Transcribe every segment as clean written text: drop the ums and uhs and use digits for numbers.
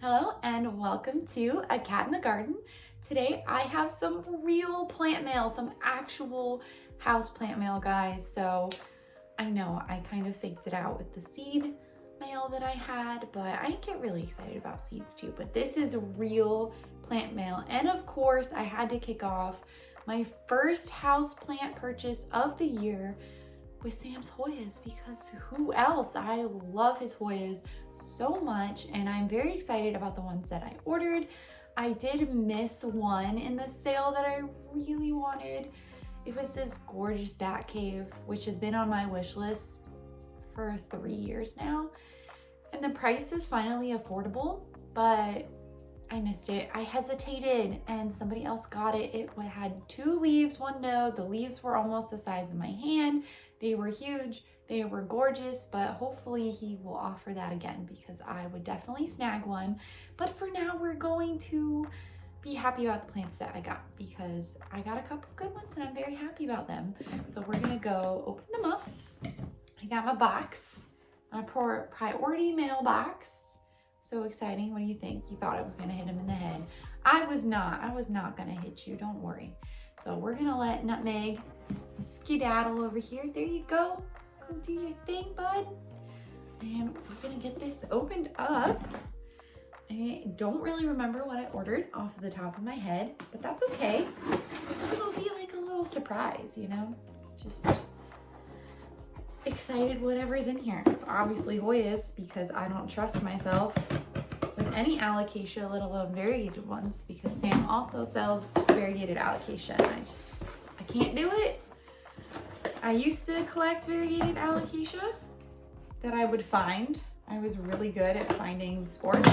Hello and welcome to A Cat in the Garden. Today I have some real plant mail, some actual house plant mail, guys. So I know I kind of faked it out with the seed mail that I had, but I get really excited about seeds too. But this is real plant mail. And of course I had to kick off my first house plant purchase of the year with SamsHoyas, because who else? I love his Hoyas so much, and I'm very excited about the ones that I ordered. I did miss one in the sale that I really wanted. It was this gorgeous bat cave, which has been on my wish list for 3 years now. And the price is finally affordable, but I missed it. I hesitated and somebody else got it. It had 2 leaves, 1 node. The leaves were almost the size of my hand. They were huge. They were gorgeous, but hopefully he will offer that again because I would definitely snag one. But for now, we're going to be happy about the plants that I got because I got a couple of good ones and I'm very happy about them. So we're gonna go open them up. I got my box, my priority mail box. So exciting. What do you think? You thought I was gonna hit him in the head. I was not gonna hit you, don't worry. So we're gonna let Nutmeg skedaddle over here. There you go. Go do your thing, bud. And we're gonna get this opened up. I don't really remember what I ordered off of the top of my head, but that's okay. It'll be like a little surprise, you know? Just excited whatever's in here. It's obviously Hoyas because I don't trust myself with any alocasia, let alone variegated ones, because Sam also sells variegated alocasia. I can't do it. I used to collect variegated alocasia that I would find. I was really good at finding sports,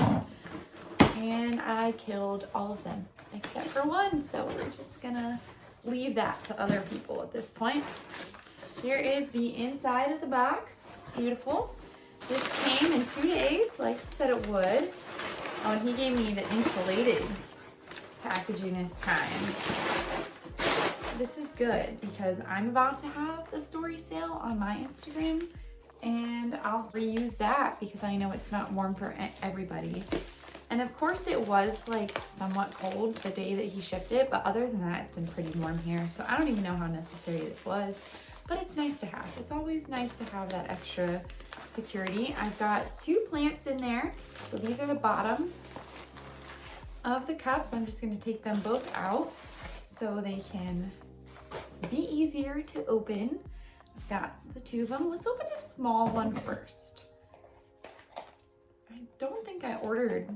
and I killed all of them except for one. So we're just gonna leave that to other people at this point. Here is the inside of the box. Beautiful. This came in 2 days, like I said it would. Oh, and he gave me the insulated packaging this time. This is good because I'm about to have the story sale on my Instagram, and I'll reuse that because I know it's not warm for everybody. And of course it was like somewhat cold the day that he shipped it, but other than that, it's been pretty warm here. So I don't even know how necessary this was, but it's nice to have. It's always nice to have that extra security. I've got 2 plants in there. So these are the bottom of the cups. I'm just gonna take them both out so they can be easier to open. I've got the 2 of them. Let's open the small one first. I don't think I ordered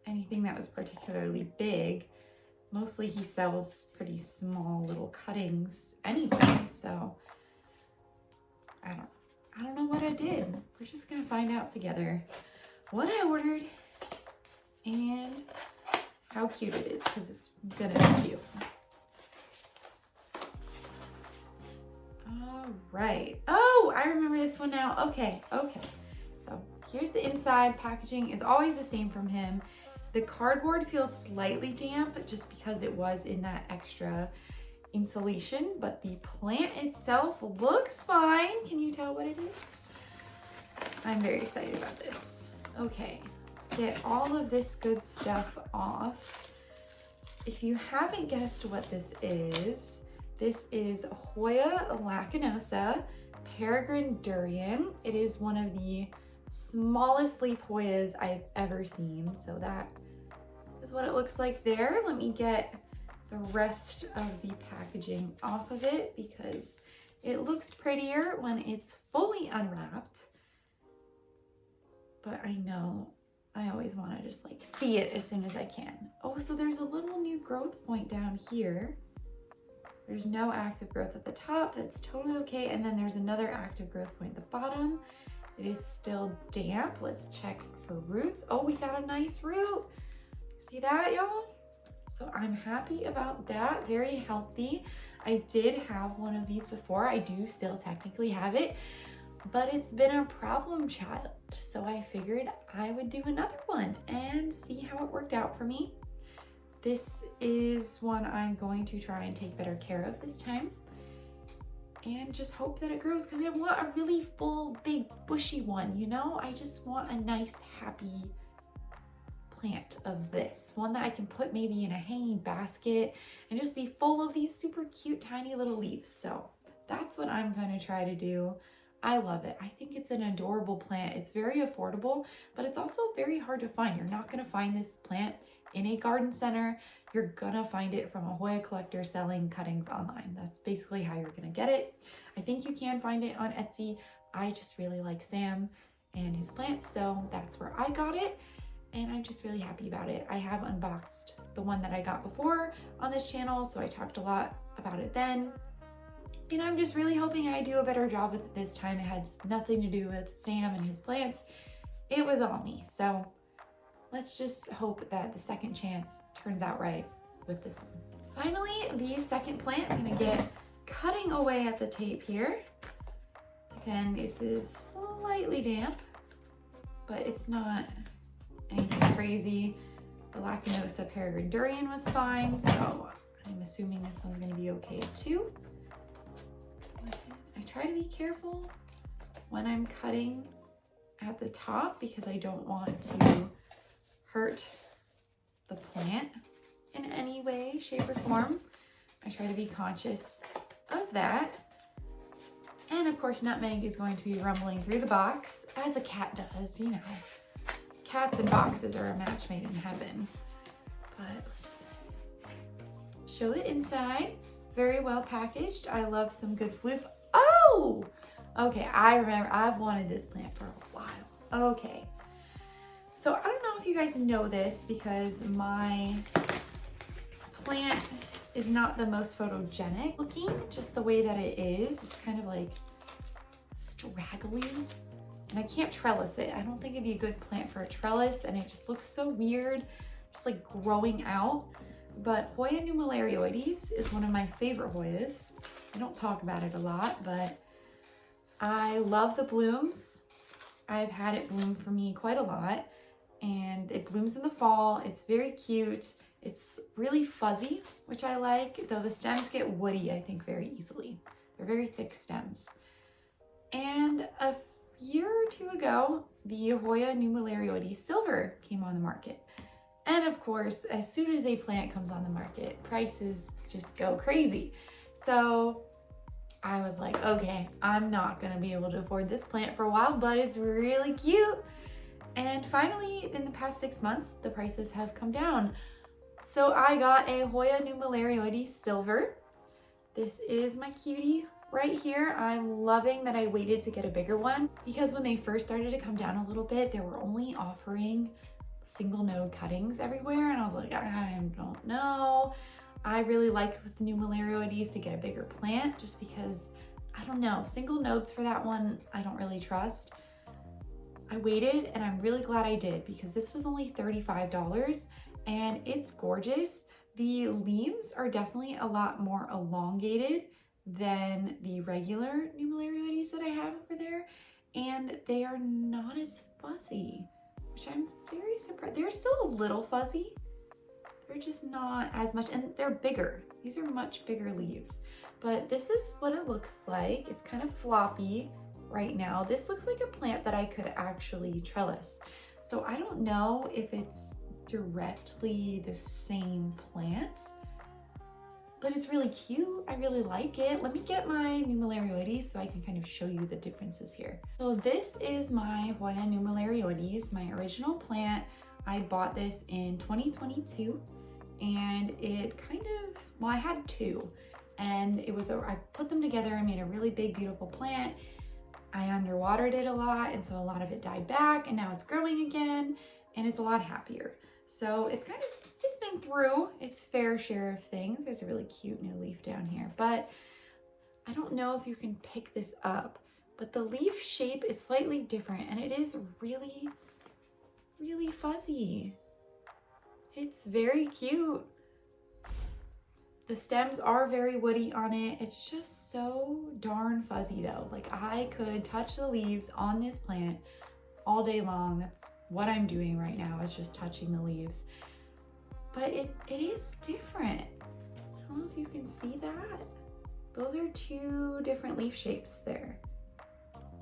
anything that was particularly big. Mostly he sells pretty small little cuttings anyway, so I don't know what I did. We're just gonna find out together what I ordered and how cute it is, because it's gonna be cute. All right. Oh, I remember this one now. Okay. So here's the inside. Packaging is always the same from him. The cardboard feels slightly damp just because it was in that extra insulation, but the plant itself looks fine. Can you tell what it is? I'm very excited about this. Okay, let's get all of this good stuff off. If you haven't guessed what this is Hoya lacanosa peregrine durian. It is one of the smallest leaf Hoyas I've ever seen. So that is what it looks like there. Let me get the rest of the packaging off of it because it looks prettier when it's fully unwrapped. But I know I always want to just like see it as soon as I can. Oh, so there's a little new growth point down here. There's no active growth at the top. That's totally okay. And then there's another active growth point at the bottom. It is still damp. Let's check for roots. Oh, we got a nice root. See that, y'all? So I'm happy about that. Very healthy. I did have one of these before. I do still technically have it, but it's been a problem child. So I figured I would do another one and see how it worked out for me. This is one I'm going to try and take better care of this time and just hope that it grows, because I want a really full, big, bushy one, you know? I just want a nice, happy plant of this, one that I can put maybe in a hanging basket and just be full of these super cute tiny little leaves. So that's what I'm going to try to do. I love it. I think it's an adorable plant. It's very affordable, but it's also very hard to find. You're not going to find this plant in a garden center. You're gonna find it from a Hoya collector selling cuttings online. That's basically how you're gonna get it. I think you can find it on Etsy. I just really like Sam and his plants, so that's where I got it, and I'm just really happy about it. I have unboxed the one that I got before on this channel, so I talked a lot about it then, and I'm just really hoping I do a better job with it this time. It has nothing to do with Sam and his plants. It was all me, so let's just hope that the second chance turns out right with this one. Finally, the second plant, I'm gonna get cutting away at the tape here. Again, this is slightly damp, but it's not anything crazy. The Lacanosa peregrine durian was fine, so I'm assuming this one's gonna be okay too. I try to be careful when I'm cutting at the top because I don't want to hurt the plant in any way, shape, or form. I try to be conscious of that. And of course, Nutmeg is going to be rumbling through the box, as a cat does, you know. Cats and boxes are a match made in heaven. But let's show the inside. Very well packaged. I love some good floof. Oh! Okay, I remember, I've wanted this plant for a while. Okay. So I don't know if you guys know this because my plant is not the most photogenic looking, just the way that it is. It's kind of like straggly, and I can't trellis it. I don't think it'd be a good plant for a trellis, and it just looks so weird, just like growing out. But Hoya numelarioides is one of my favorite Hoyas. I don't talk about it a lot, but I love the blooms. I've had it bloom for me quite a lot. And it blooms in the fall. It's very cute. It's really fuzzy, which I like, though the stems get woody, I think, very easily. They're very thick stems. And a year or two ago, the Hoya numelarioides silver came on the market. And of course, as soon as a plant comes on the market, prices just go crazy. So I was like, okay, I'm not gonna be able to afford this plant for a while, but it's really cute. And finally, in the past 6 months, the prices have come down. So I got a Hoya numelarioides silver. This is my cutie right here. I'm loving that I waited to get a bigger one because when they first started to come down a little bit, they were only offering single node cuttings everywhere. And I was like, I don't know. I really like with numelarioides to get a bigger plant just because, I don't know, single nodes for that one, I don't really trust. I waited and I'm really glad I did because this was only $35 and it's gorgeous. The leaves are definitely a lot more elongated than the regular numelarioides that I have over there, and they are not as fuzzy, which I'm very surprised. They're still a little fuzzy. They're just not as much, and they're bigger. These are much bigger leaves, but this is what it looks like. It's kind of floppy right now. This looks like a plant that I could actually trellis. So I don't know if it's directly the same plant, but it's really cute. I really like it. Let me get my numelarioides so I can kind of show you the differences here. So this is my Hoya numelarioides, my original plant. I bought this in 2022 and it kind of, well, I had two and it was, I put them together and made a really big, beautiful plant. I underwatered it a lot, and so a lot of it died back, and now it's growing again, and it's a lot happier. So it's kind of, it's been through its fair share of things. There's a really cute new leaf down here, but I don't know if you can pick this up, but the leaf shape is slightly different, and it is really, really fuzzy. It's very cute. The stems are very woody on it. It's just so darn fuzzy though. Like I could touch the leaves on this plant all day long. That's what I'm doing right now, is just touching the leaves. But it is different. I don't know if you can see that. Those are two different leaf shapes there.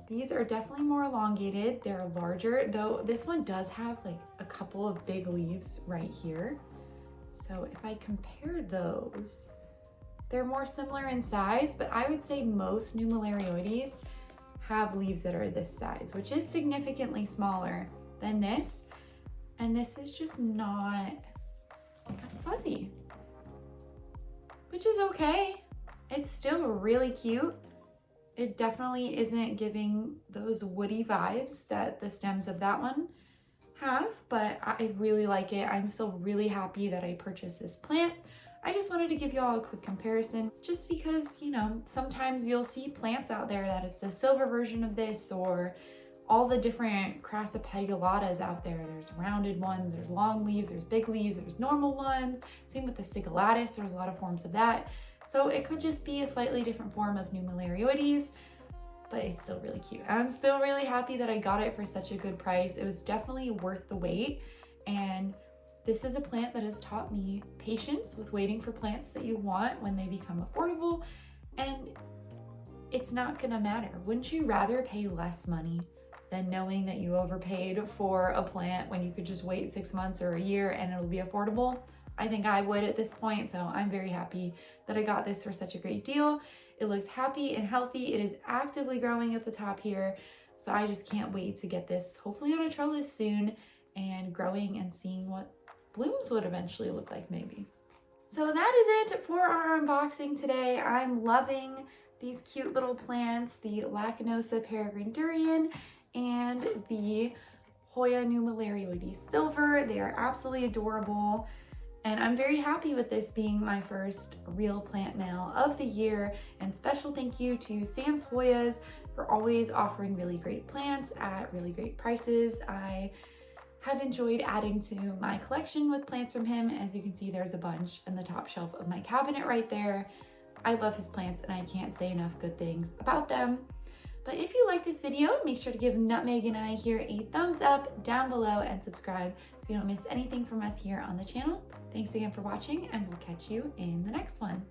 These are definitely more elongated. They're larger, though this one does have like a couple of big leaves right here. So if I compare those, they're more similar in size, but I would say most Numelarioides have leaves that are this size, which is significantly smaller than this. And this is just not as fuzzy, which is okay. It's still really cute. It definitely isn't giving those woody vibes that the stems of that one have, but I really like it. I'm still really happy that I purchased this plant. I just wanted to give you all a quick comparison just because, you know, sometimes you'll see plants out there that it's a silver version of this, or all the different crassipedialatas out there. There's rounded ones, there's long leaves, there's big leaves, there's normal ones. Same with the Sigulatus, there's a lot of forms of that. So it could just be a slightly different form of Numelarioides, but it's still really cute. I'm still really happy that I got it for such a good price. It was definitely worth the wait. And this is a plant that has taught me patience with waiting for plants that you want when they become affordable. And it's not gonna matter. Wouldn't you rather pay less money than knowing that you overpaid for a plant when you could just wait 6 months or a year and it'll be affordable? I think I would at this point, so I'm very happy that I got this for such a great deal. It looks happy and healthy. It is actively growing at the top here, so I just can't wait to get this hopefully on a trellis soon and growing and seeing what blooms would eventually look like maybe. So that is it for our unboxing today. I'm loving these cute little plants, the Lacanosa peregrine durian and the Hoya Numelarioides silver. They are absolutely adorable. And I'm very happy with this being my first real plant mail of the year. And special thank you to SamsHoyas for always offering really great plants at really great prices. I have enjoyed adding to my collection with plants from him. As you can see, there's a bunch in the top shelf of my cabinet right there. I love his plants and I can't say enough good things about them. But if you like this video, make sure to give Nutmeg and I here a thumbs up down below and subscribe so you don't miss anything from us here on the channel. Thanks again for watching, and we'll catch you in the next one.